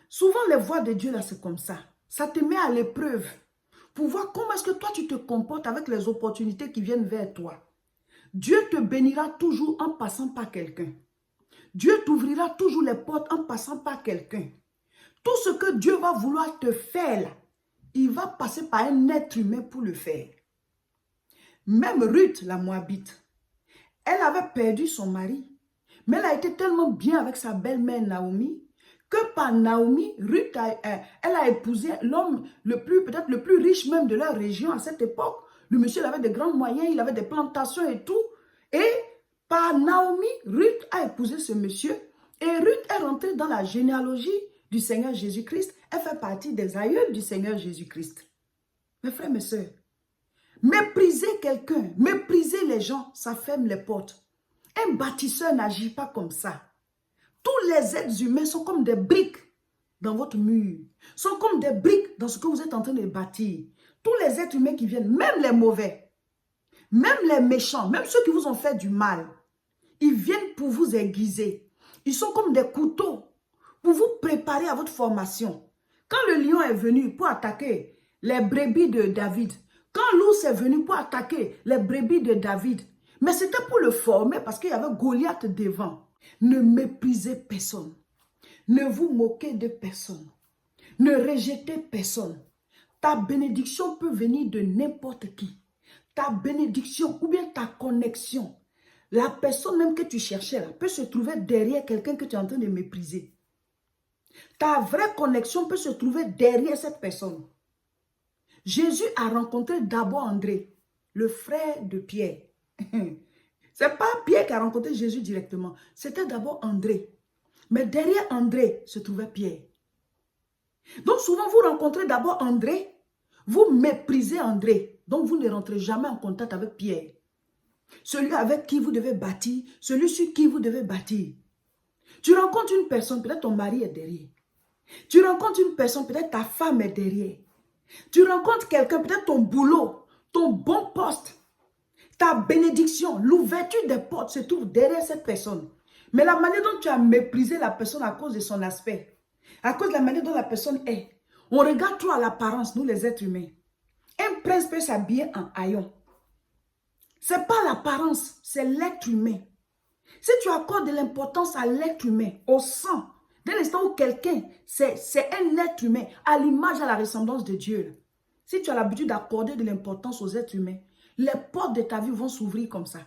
Souvent, les voies de Dieu, là, c'est comme ça. Ça te met à l'épreuve pour voir comment est-ce que toi, tu te comportes avec les opportunités qui viennent vers toi. Dieu te bénira toujours en passant par quelqu'un. Dieu t'ouvrira toujours les portes en passant par quelqu'un. Tout ce que Dieu va vouloir te faire, là, il va passer par un être humain pour le faire. Même Ruth, la Moabite, elle avait perdu son mari. Mais elle a été tellement bien avec sa belle-mère Naomi que par Naomi, Ruth, elle a épousé l'homme peut-être le plus riche même de leur région à cette époque. Le monsieur il avait de grands moyens, il avait des plantations et tout. Et par Naomi, Ruth a épousé ce monsieur. Et Ruth est rentrée dans la généalogie du Seigneur Jésus-Christ. Elle fait partie des aïeuls du Seigneur Jésus-Christ. Mes frères, mes sœurs, mépriser quelqu'un, mépriser les gens, ça ferme les portes. Un bâtisseur n'agit pas comme ça. Tous les êtres humains sont comme des briques dans votre mur. Sont comme des briques dans ce que vous êtes en train de bâtir. Tous les êtres humains qui viennent, même les mauvais, même les méchants, même ceux qui vous ont fait du mal, ils viennent pour vous aiguiser. Ils sont comme des couteaux pour vous préparer à votre formation. Quand le lion est venu pour attaquer les brebis de David, quand l'ours est venu pour attaquer les brebis de David, mais c'était pour le former parce qu'il y avait Goliath devant. Ne méprisez personne. Ne vous moquez de personne. Ne rejetez personne. Ta bénédiction peut venir de n'importe qui. Ta bénédiction ou bien ta connexion. La personne même que tu cherchais là, peut se trouver derrière quelqu'un que tu es en train de mépriser. Ta vraie connexion peut se trouver derrière cette personne. Jésus a rencontré d'abord André, le frère de Pierre. Ce n'est pas Pierre qui a rencontré Jésus directement. C'était d'abord André. Mais derrière André se trouvait Pierre. Donc souvent, vous rencontrez d'abord André, vous méprisez André. Donc vous ne rentrez jamais en contact avec Pierre. Celui avec qui vous devez bâtir, celui sur qui vous devez bâtir. Tu rencontres une personne, peut-être ton mari est derrière. Tu rencontres une personne, peut-être ta femme est derrière. Tu rencontres quelqu'un, peut-être ton boulot, ton bon poste. Ta bénédiction, l'ouverture des portes se trouve derrière cette personne. Mais la manière dont tu as méprisé la personne à cause de son aspect, à cause de la manière dont la personne est, on regarde trop à l'apparence, nous les êtres humains. Un prince peut s'habiller en haillon. Ce n'est pas l'apparence, c'est l'être humain. Si tu accordes de l'importance à l'être humain, au sang, dès l'instant où quelqu'un, c'est un être humain, à l'image, à la ressemblance de Dieu. Si tu as l'habitude d'accorder de l'importance aux êtres humains, les portes de ta vie vont s'ouvrir comme ça.